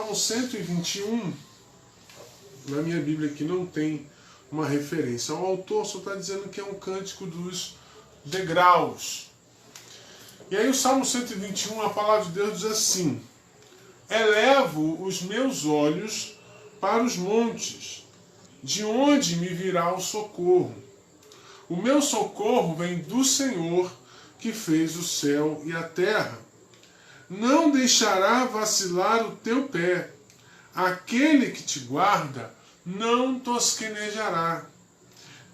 Salmo 121, na minha Bíblia aqui não tem uma referência. O autor só está dizendo que é um cântico dos degraus. E aí o Salmo 121, a palavra de Deus diz assim: elevo os meus olhos para os montes, de onde me virá o socorro? O meu socorro vem do Senhor, que fez o céu e a terra. Não deixará vacilar o teu pé. Aquele que te guarda não tosquenejará.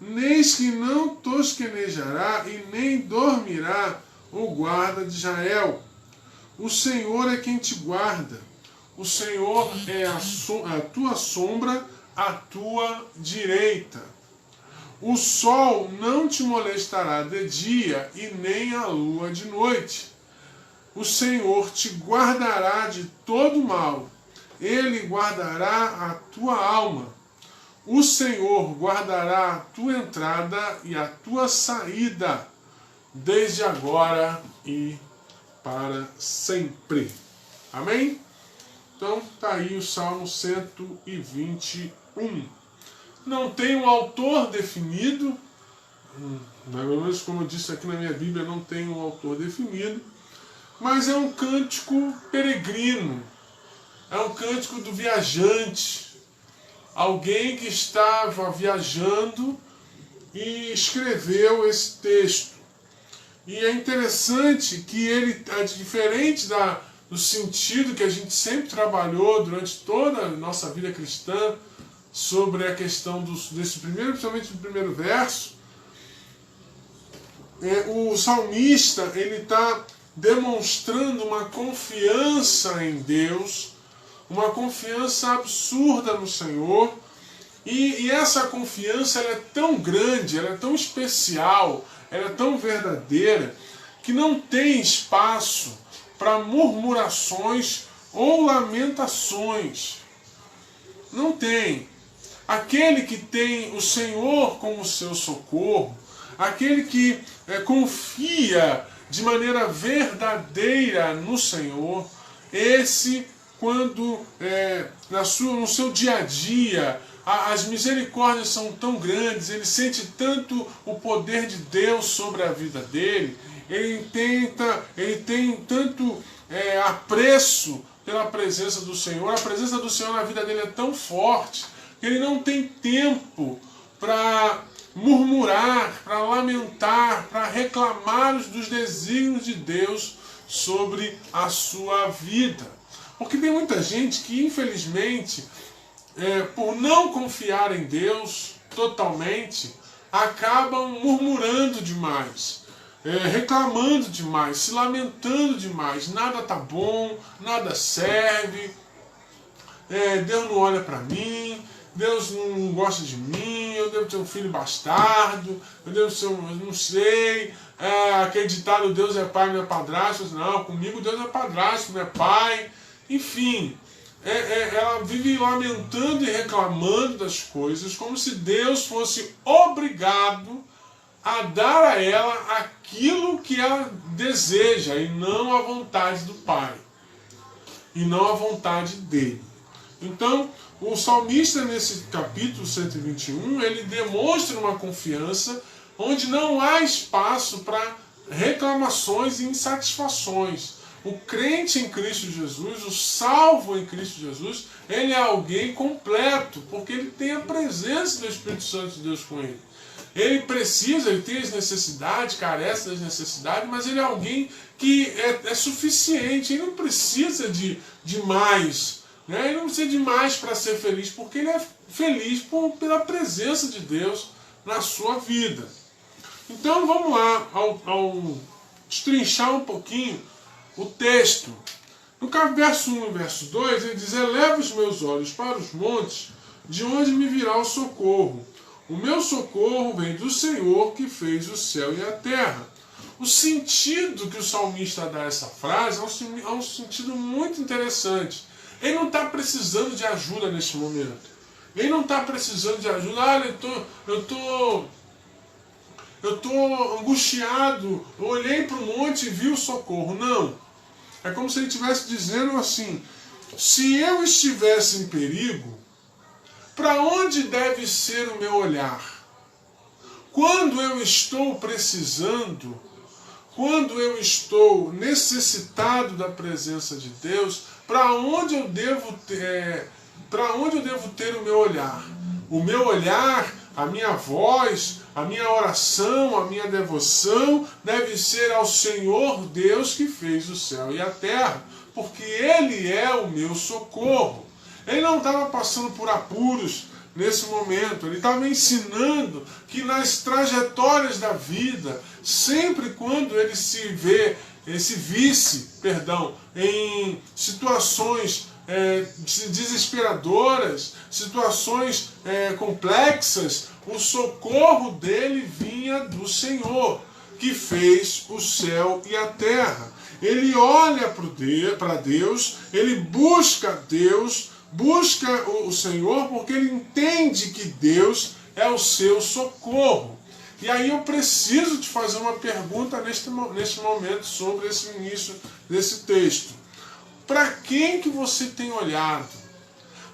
Neis que não tosquenejará e nem dormirá o guarda de Israel. O Senhor é quem te guarda. O Senhor é a tua sombra, a tua direita. O sol não te molestará de dia e nem a lua de noite. O Senhor te guardará de todo mal. Ele guardará a tua alma. O Senhor guardará a tua entrada e a tua saída, desde agora e para sempre. Amém? Então está aí o Salmo 121. Não tem um autor definido, mais ou menos como eu disse aqui na minha Bíblia, não tem um autor definido, mas é um cântico peregrino, é um cântico do viajante, alguém que estava viajando e escreveu esse texto. E é interessante que ele é diferente do sentido que a gente sempre trabalhou durante toda a nossa vida cristã, sobre a questão desse primeiro, principalmente do primeiro verso. O salmista ele está demonstrando uma confiança em Deus, uma confiança absurda no Senhor, e essa confiança ela é tão grande, ela é tão especial, ela é tão verdadeira, que não tem espaço para murmurações ou lamentações. Não tem. Aquele que tem o Senhor como seu socorro, aquele que confia de maneira verdadeira no Senhor, esse, quando no seu dia a dia as misericórdias são tão grandes, ele sente tanto o poder de Deus sobre a vida dele, ele tem tanto apreço pela presença do Senhor, a presença do Senhor na vida dele é tão forte, que ele não tem tempo para murmurar, para lamentar, para reclamar dos desígnios de Deus sobre a sua vida. Porque tem muita gente que, infelizmente, por não confiar em Deus totalmente, acabam murmurando demais, reclamando demais, se lamentando demais. Nada tá bom, nada serve, Deus não olha para mim, Deus não gosta de mim, eu devo ter um filho bastardo, eu devo ser não sei, aquele ditado, Deus é pai, não é padrasto. Não, comigo Deus é padrasto, não é pai. Enfim, ela vive lamentando e reclamando das coisas, como se Deus fosse obrigado a dar a ela aquilo que ela deseja, e não a vontade do Pai, e não a vontade dele. Então, o salmista, nesse capítulo 121, ele demonstra uma confiança onde não há espaço para reclamações e insatisfações. O crente em Cristo Jesus, o salvo em Cristo Jesus, ele é alguém completo, porque ele tem a presença do Espírito Santo de Deus com ele. Ele tem as necessidades, carece das necessidades, mas ele é alguém que é suficiente, ele não precisa de mais. Ele não precisa de mais para ser feliz, porque ele é feliz pela presença de Deus na sua vida. Então vamos lá, ao destrinchar um pouquinho o texto. No verso 1 e verso 2, ele diz: eleva os meus olhos para os montes, de onde me virá o socorro. O meu socorro vem do Senhor, que fez o céu e a terra. O sentido que o salmista dá a essa frase é um sentido muito interessante. Ele não está precisando de ajuda neste momento. Ele não está precisando de ajuda. Eu tô angustiado. Eu olhei para o monte e vi o socorro. Não. É como se ele estivesse dizendo assim: Se eu estivesse em perigo, para onde deve ser o meu olhar? Quando eu estou precisando, quando eu estou necessitado da presença de Deus, para onde eu devo ter o meu olhar? O meu olhar, a minha voz, a minha oração, a minha devoção deve ser ao Senhor Deus que fez o céu e a terra, porque Ele é o meu socorro. Ele não estava passando por apuros nesse momento, ele estava ensinando que nas trajetórias da vida, sempre quando ele se visse em situações desesperadoras, situações complexas, o socorro dele vinha do Senhor, que fez o céu e a terra. Ele olha para Deus, ele busca Deus, busca o Senhor, porque ele entende que Deus é o seu socorro. E aí eu preciso te fazer uma pergunta neste momento sobre esse início desse texto. Para quem que você tem olhado?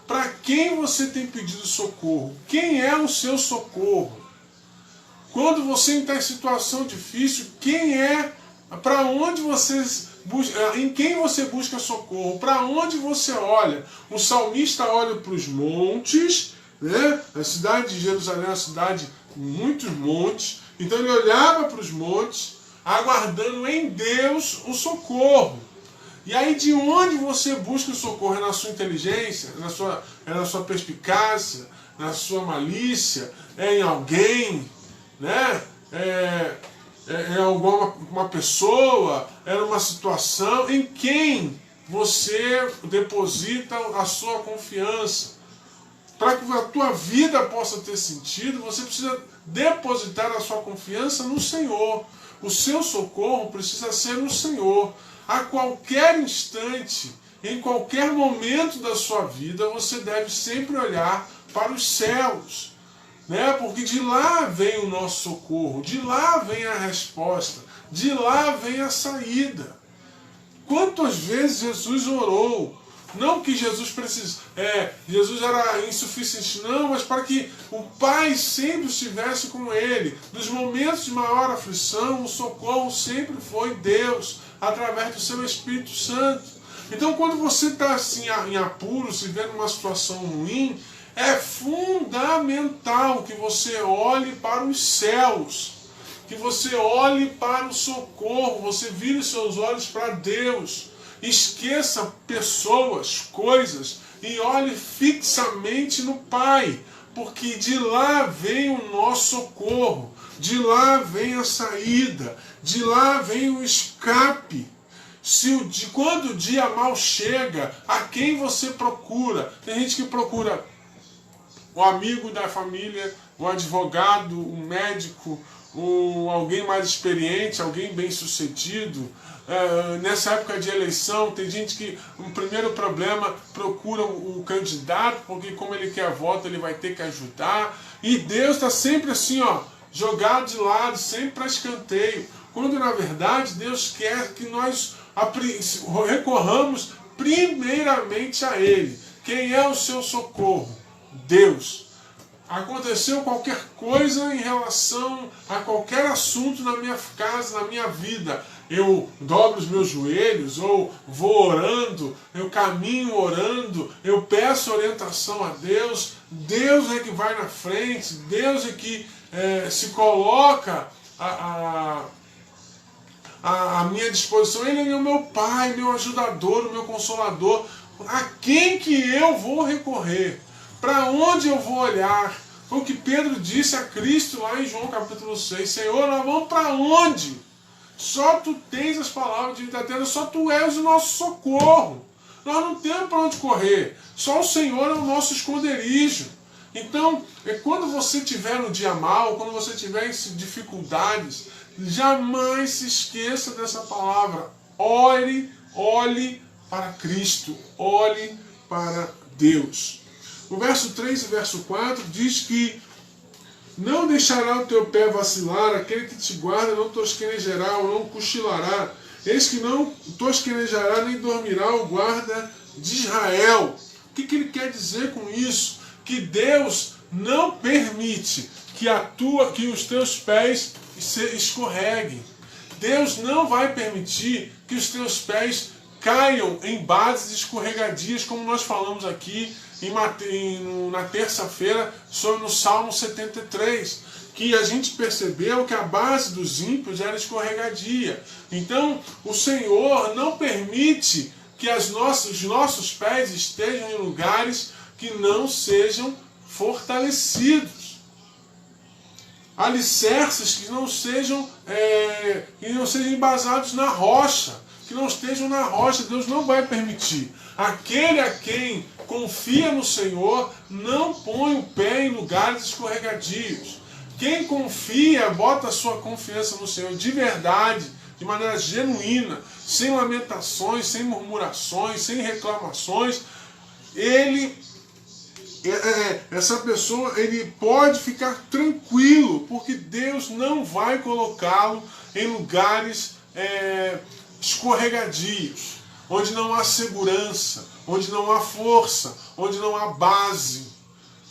Para quem você tem pedido socorro? Quem é o seu socorro? Quando você está em situação difícil, para onde você em quem você busca socorro? Para onde você olha? O salmista olha para os montes, né? A cidade de Jerusalém é uma cidade com muitos montes, então ele olhava para os montes, aguardando em Deus o socorro. E aí de onde você busca o socorro? É na sua inteligência? É na sua perspicácia? Na sua malícia? É em alguém? Né? É alguma pessoa? É numa situação? Em quem você deposita a sua confiança? Para que a tua vida possa ter sentido, você precisa depositar a sua confiança no Senhor. O seu socorro precisa ser no Senhor. A qualquer instante, em qualquer momento da sua vida, você deve sempre olhar para os céus, né? Porque de lá vem o nosso socorro, de lá vem a resposta, de lá vem a saída. Quantas vezes Jesus orou? Não que Jesus Jesus era insuficiente, não, mas para que o Pai sempre estivesse com ele. Nos momentos de maior aflição, o socorro sempre foi Deus, através do seu Espírito Santo. Então, quando você está assim em apuro, se vê numa situação ruim, é fundamental que você olhe para os céus, que você olhe para o socorro, você vire os seus olhos para Deus. Esqueça pessoas, coisas e olhe fixamente no Pai, porque de lá vem o nosso socorro, de lá vem a saída, de lá vem o escape. Quando o dia mal chega, a quem você procura? Tem gente que procura o amigo da família, o advogado, o médico, alguém mais experiente, alguém bem sucedido. Nessa época de eleição, tem gente que, o primeiro problema, procura o candidato, porque como ele quer voto, ele vai ter que ajudar. E Deus está sempre assim, jogado de lado, sempre para escanteio. Quando na verdade Deus quer que nós recorramos primeiramente a Ele. Quem é o seu socorro? Deus. Aconteceu qualquer coisa em relação a qualquer assunto na minha casa, na minha vida, eu dobro os meus joelhos, ou vou orando, eu caminho orando, eu peço orientação a Deus, Deus é que vai na frente, Deus é que se coloca à minha disposição. Ele é o meu Pai, meu ajudador, o meu consolador. A quem que eu vou recorrer? Para onde eu vou olhar? Foi o que Pedro disse a Cristo lá em João capítulo 6. Senhor, nós vamos para onde? Só Tu tens as palavras de vida eterna, só Tu és o nosso socorro. Nós não temos para onde correr. Só o Senhor é o nosso esconderijo. Então, quando você estiver no dia mal, quando você tiver em dificuldades, jamais se esqueça dessa palavra. Olhe para Cristo, olhe para Deus. O verso 3 e verso 4 diz que não deixará o teu pé vacilar, aquele que te guarda não tosquenejará ou não cochilará. Eis que não tosquenejará nem dormirá o guarda de Israel. O que ele quer dizer com isso? Que Deus não permite que os teus pés escorreguem. Deus não vai permitir que os teus pés caiam em bases escorregadias, como nós falamos aqui na terça-feira no Salmo 73, que a gente percebeu que a base dos ímpios era escorregadia. Então, o Senhor não permite que os nossos pés estejam em lugares que não sejam fortalecidos. Alicerces que não sejam embasados na rocha, que não estejam na rocha. Deus não vai permitir. Aquele a quem confia no Senhor não põe o pé em lugares escorregadios. Quem confia, bota a sua confiança no Senhor de verdade, de maneira genuína, sem lamentações, sem murmurações, sem reclamações, essa pessoa ele pode ficar tranquilo, porque Deus não vai colocá-lo em lugares escorregadios, onde não há segurança, onde não há força, onde não há base.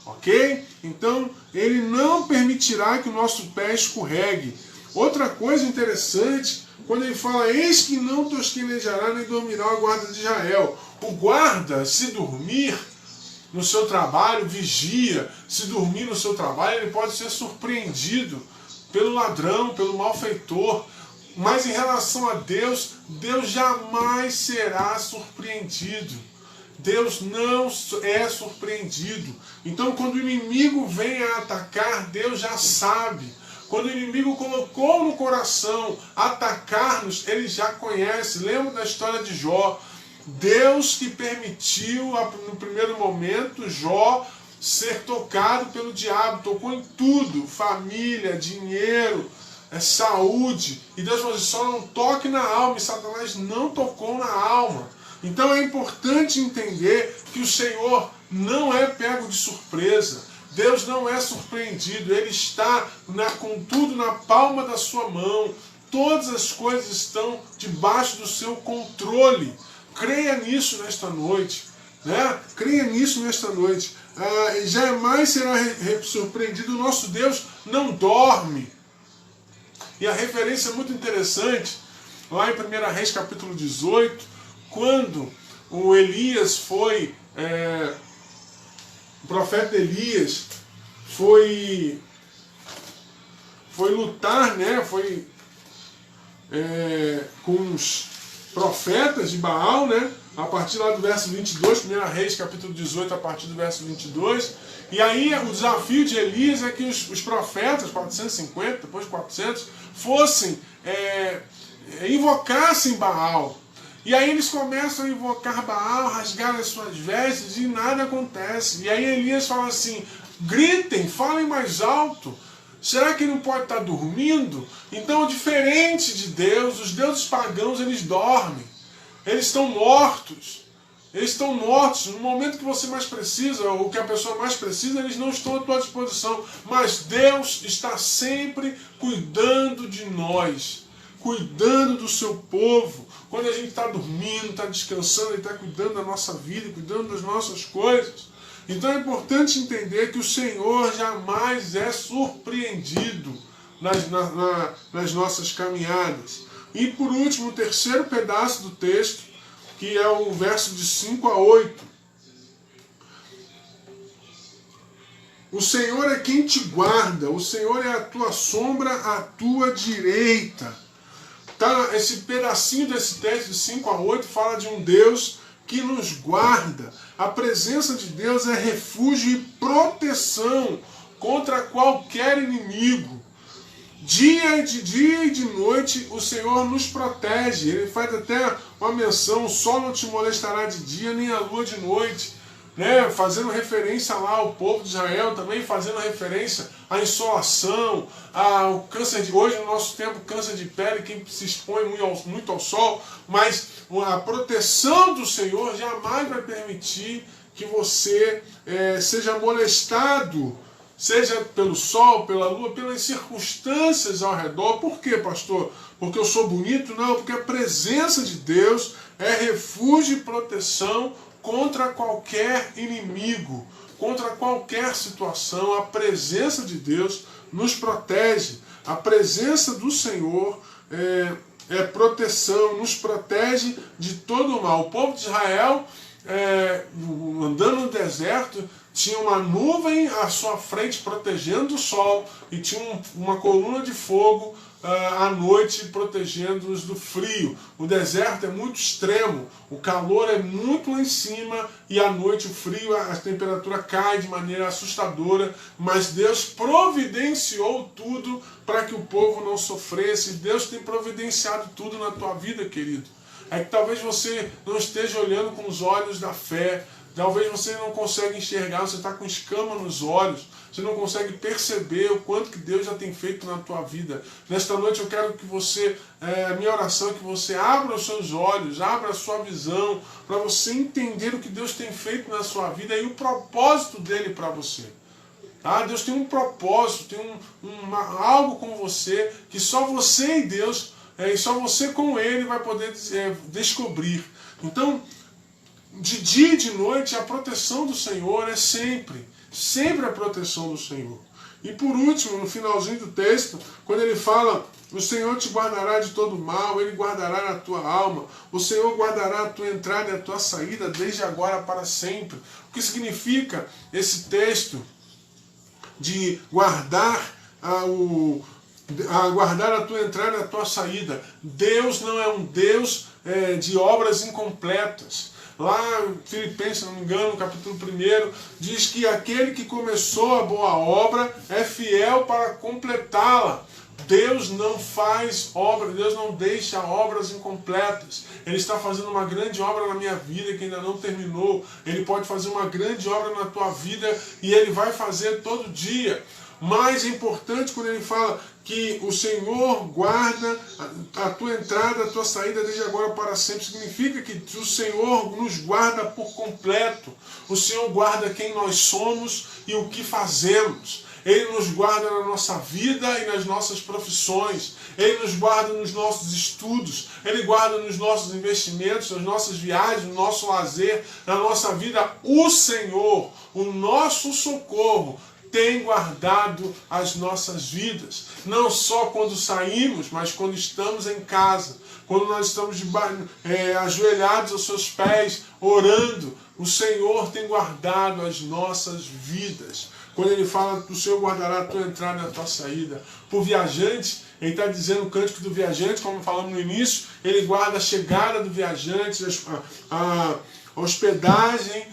Ok? Então, ele não permitirá que o nosso pé escorregue. Outra coisa interessante, quando ele fala, eis que não tosquenejará nem dormirá a guarda de Israel. O guarda, se dormir no seu trabalho, vigia, se dormir no seu trabalho, ele pode ser surpreendido pelo ladrão, pelo malfeitor. Mas em relação a Deus, Deus jamais será surpreendido. Deus não é surpreendido. Então, quando o inimigo vem a atacar, Deus já sabe. Quando o inimigo colocou no coração atacar-nos, ele já conhece. Lembra da história de Jó? Deus que permitiu, no primeiro momento, Jó ser tocado pelo diabo. Tocou em tudo. Família, dinheiro, saúde. E Deus falou assim, só não toque na alma. E Satanás não tocou na alma. Então é importante entender que o Senhor não é pego de surpresa. Deus não é surpreendido. Ele está com tudo na palma da sua mão. Todas as coisas estão debaixo do seu controle. Creia nisso nesta noite. Né? Creia nisso nesta noite. Jamais será surpreendido. O nosso Deus não dorme. E a referência é muito interessante. Lá em 1 Reis capítulo 18... quando o Elias foi, o profeta Elias foi lutar, né, com os profetas de Baal, né, a partir lá do verso 22, 1 Reis capítulo 18, a partir do verso 22, e aí o desafio de Elias é que os profetas, 450, depois 400, invocassem Baal. E aí eles começam a invocar Baal, rasgar as suas vestes e nada acontece. E aí Elias fala assim, gritem, falem mais alto. Será que ele não pode estar dormindo? Então, diferente de Deus, os deuses pagãos, eles dormem. Eles estão mortos. Eles estão mortos. No momento que você mais precisa, ou que a pessoa mais precisa, eles não estão à tua disposição. Mas Deus está sempre cuidando de nós, cuidando do seu povo. Quando a gente está dormindo, está descansando, Ele está cuidando da nossa vida, cuidando das nossas coisas. Então é importante entender que o Senhor jamais é surpreendido nas nossas caminhadas. E por último, o terceiro pedaço do texto, que é o verso de 5 a 8. O Senhor é quem te guarda, o Senhor é a tua sombra à tua direita. Tá, esse pedacinho desse texto de 5 a 8 fala de um Deus que nos guarda. A presença de Deus é refúgio e proteção contra qualquer inimigo. Dia e de noite o Senhor nos protege. Ele faz até uma menção, o sol não te molestará de dia, nem a lua de noite. Né? Fazendo referência lá ao povo de Israel, também fazendo referência à insolação, ao câncer de hoje, no nosso tempo, câncer de pele, quem se expõe muito ao sol, mas a proteção do Senhor jamais vai permitir que você seja molestado, seja pelo sol, pela lua, pelas circunstâncias ao redor. Por quê, pastor? Porque eu sou bonito? Não, porque a presença de Deus é refúgio e proteção contra qualquer inimigo, contra qualquer situação. A presença de Deus nos protege. A presença do Senhor é proteção, nos protege de todo o mal. O povo de Israel, andando no deserto, tinha uma nuvem à sua frente protegendo o sol e tinha uma coluna de fogo à noite protegendo-os do frio. O deserto é muito extremo, o calor é muito lá em cima e à noite o frio, a temperatura cai de maneira assustadora, mas Deus providenciou tudo para que o povo não sofresse. Deus tem providenciado tudo na tua vida, querido. É que talvez você não esteja olhando com os olhos da fé, talvez você não consiga enxergar, você está com escama nos olhos, você não consegue perceber o quanto que Deus já tem feito na tua vida. Nesta noite eu quero que você, a minha oração é que você abra os seus olhos, abra a sua visão, para você entender o que Deus tem feito na sua vida e o propósito dele para você. Tá? Deus tem um propósito, tem algo com você, que só você e Deus, e só você com ele vai poder descobrir. Então, de dia e de noite, a proteção do Senhor é sempre a proteção do Senhor. E por último, no finalzinho do texto, quando ele fala, o Senhor te guardará de todo mal, ele guardará a tua alma, o Senhor guardará a tua entrada e a tua saída, desde agora para sempre. O que significa esse texto de guardar guardar a tua entrada e a tua saída? Deus não é um Deus de obras incompletas. Lá em Filipenses, se não me engano, no capítulo 1, diz que aquele que começou a boa obra é fiel para completá-la. Deus não faz obra, Deus não deixa obras incompletas. Ele está fazendo uma grande obra na minha vida que ainda não terminou. Ele pode fazer uma grande obra na tua vida e Ele vai fazer todo dia. Mas é importante quando ele fala que o Senhor guarda a tua entrada, a tua saída desde agora para sempre. Significa que o Senhor nos guarda por completo. O Senhor guarda quem nós somos e o que fazemos. Ele nos guarda na nossa vida e nas nossas profissões. Ele nos guarda nos nossos estudos. Ele guarda nos nossos investimentos, nas nossas viagens, no nosso lazer, na nossa vida. O Senhor, o nosso socorro, tem guardado as nossas vidas, não só quando saímos, mas quando estamos em casa, quando nós estamos ajoelhados aos seus pés, orando. O Senhor tem guardado as nossas vidas. Quando ele fala que o Senhor guardará a tua entrada e a tua saída. Por viajante, ele está dizendo o cântico do viajante, como falamos no início, ele guarda a chegada do viajante, a hospedagem,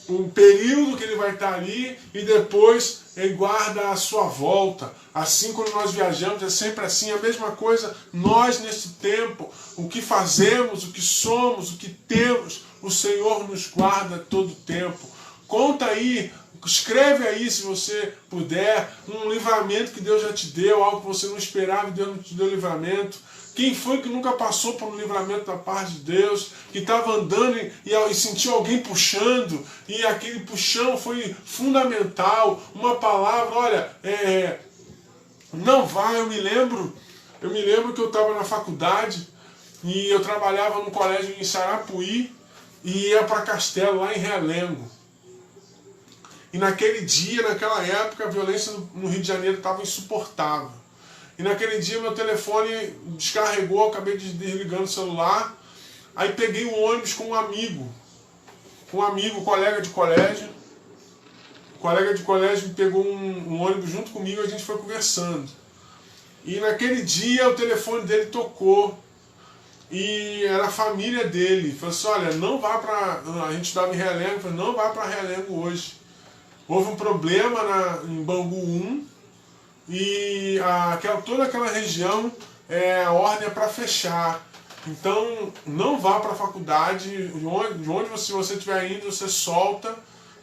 um período que ele vai estar ali e depois ele guarda a sua volta. Assim, quando nós viajamos, é sempre assim, a mesma coisa. Nós, nesse tempo, o que fazemos, o que somos, o que temos, o Senhor nos guarda todo o tempo. Conta aí, escreve aí, se você puder, um livramento que Deus já te deu, algo que você não esperava e Deus não te deu livramento. Quem foi que nunca passou por um livramento da parte de Deus, que estava andando e sentiu alguém puxando, e aquele puxão foi fundamental, uma palavra, olha, não vai, eu me lembro que eu estava na faculdade, e eu trabalhava num colégio em Sarapuí, e ia para Castelo, lá em Realengo. E naquele dia, naquela época, a violência no Rio de Janeiro estava insuportável. E naquele dia meu telefone descarregou, acabei desligando o celular. Aí peguei um ônibus com um amigo, colega de colégio. O colega de colégio me pegou um ônibus junto comigo e a gente foi conversando. E naquele dia o telefone dele tocou. E era a família dele. Falou assim, olha, não vá para... A gente estava em Realengo, falei, não vá para Realengo hoje. Houve um problema em Bangu 1. E toda aquela região, a ordem é para fechar. Então não vá para a faculdade, de onde você estiver indo, você solta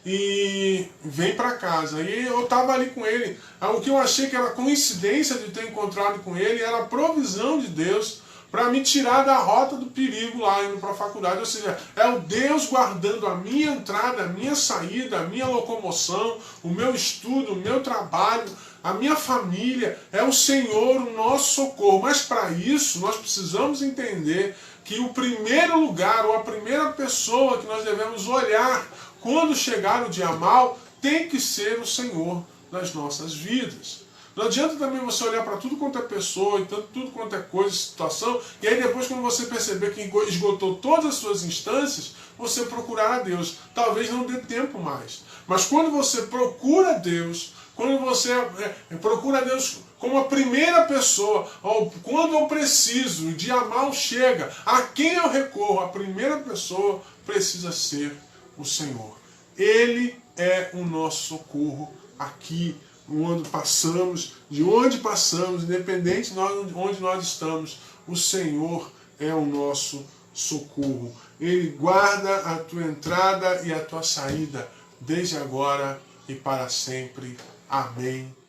e vem para casa. E eu estava ali com ele. O que eu achei que era coincidência de ter encontrado com ele era a provisão de Deus para me tirar da rota do perigo lá indo para a faculdade. Ou seja, é o Deus guardando a minha entrada, a minha saída, a minha locomoção, o meu estudo, o meu trabalho, a minha família. É o Senhor o nosso socorro. Mas para isso nós precisamos entender que o primeiro lugar ou a primeira pessoa que nós devemos olhar quando chegar o dia mal tem que ser o Senhor nas nossas vidas. Não adianta também você olhar para tudo quanto é pessoa e tudo quanto é coisa, situação, e aí depois quando você perceber que esgotou todas as suas instâncias, você procurar a Deus. Talvez não dê tempo mais. Mas quando você procura Deus, quando você procura Deus como a primeira pessoa, quando eu preciso, o dia mal chega, a quem eu recorro, a primeira pessoa precisa ser o Senhor. Ele é o nosso socorro aqui, de onde passamos, independente de onde nós estamos, o Senhor é o nosso socorro. Ele guarda a tua entrada e a tua saída, desde agora e para sempre. Amém